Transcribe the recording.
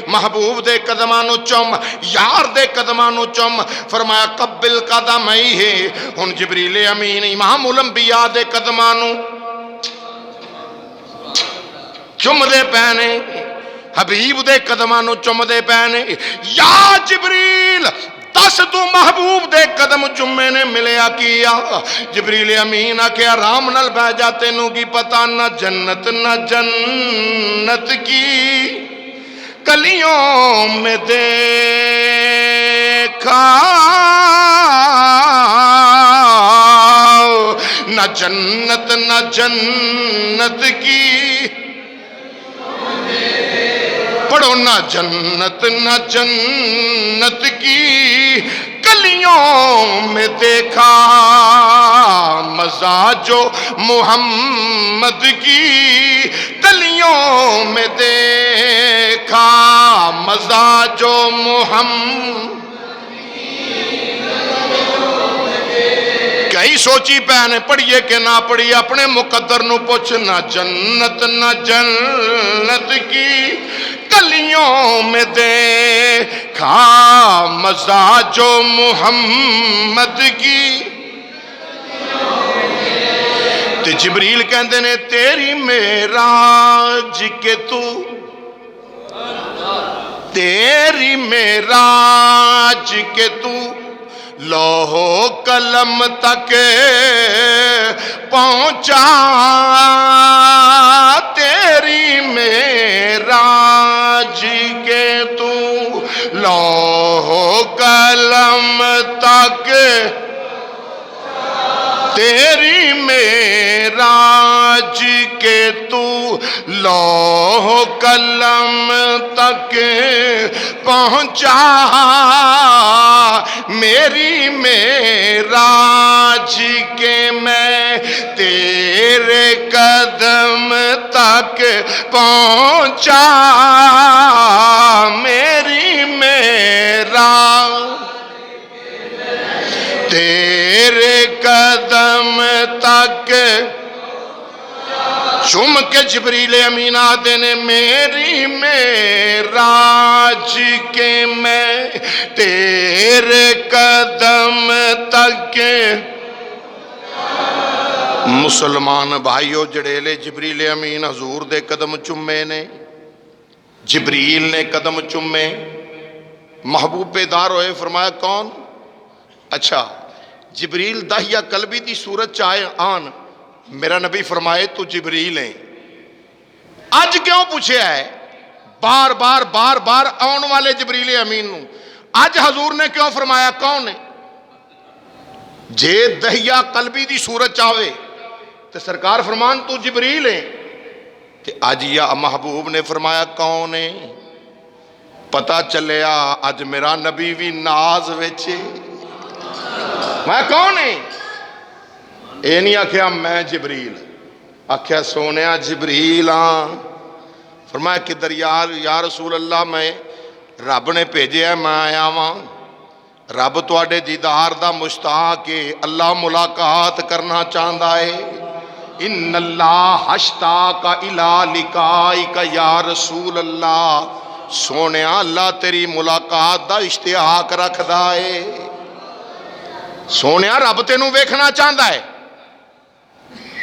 محبوب دے قدمانو چم، یار دے قدمانو چم، فرمایا قبل قدم ہی ہے. ہن جبریل امین امام الانبیاء دے قدمانو چم دے پینے، حبیب دے قدمانو چم دے پینے. یا جبریل دس تو محبوب دے قدم چمے نے ملیا کیا؟ جبریل امین آکھیا رام نال بہ جا، تینوں کی پتہ نہ جنت نہ جنت کی کلیوں میں دیکھا، نہ جنت نہ جنت کی، پڑھو نہ جنت نہ جنت کی کلیوں میں دیکھا، مزاج و محمد کی کلیوں میں دیکھا، مزاج و محمد. کئی سوچی پہنے پڑھیے کہ نہ پڑھیے، اپنے مقدر نو پوچھ. نہ جنت نہ جنت کی کلیوں میں دیکھا، مزاج و محمد کی. تے جبریل کہندے نے تیری معراج کے تو، تیری معراج کے تو لوح قلم تک پہنچا، تیری معراج کے تو لوح قلم تک، تیری معراج کے تو لوح قلم تک پہنچا، میری معراج کے میں تیرے قدم تک پہنچا، میری معراج تیرے قدم تک. چم کے جبریل امین آتے نے میری معراج کے میں تیرے قدم تک. مسلمان بھائیو جڑیلے جبریل امین حضور دے قدم چمے نے، جبریل نے قدم چمے، محبوب بیدار ہوئے، فرمایا کون؟ اچھا جبریل داہیہ قلبی دی صورت چاہے آن، میرا نبی فرمائے تو جبریل ہیں. آج کیوں پوچھے ہے بار بار بار بار آن والے جبریل امین نو؟ آج حضور نے کیوں فرمایا کون ہے؟ جے داہیہ قلبی دی صورت چاہے تو سرکار فرمان تو جبریل ہیں. کہ آج یا محبوب نے فرمایا کون ہے؟ پتہ چلیا آج میرا نبی بھی ناز ویچے. میں کون ہے؟ اے نہیں آکھیا میں جبریل، آکھیا سونیا جبریل ہاں. فرمایا کدھر یا رسول اللہ میں رب نے بھیجے ہے، میں آیا ہاں. رب تواڈے دیدار دا مشتاق ہے، اللہ ملاقات کرنا چاہتا ہے. ان اللہ اشتاق الی لقائک یا رسول اللہ. سونیا اللہ تیری ملاقات دا اشتیاق رکھدا ہے. سونیا رب تینوں ویکھنا چاہتا ہے.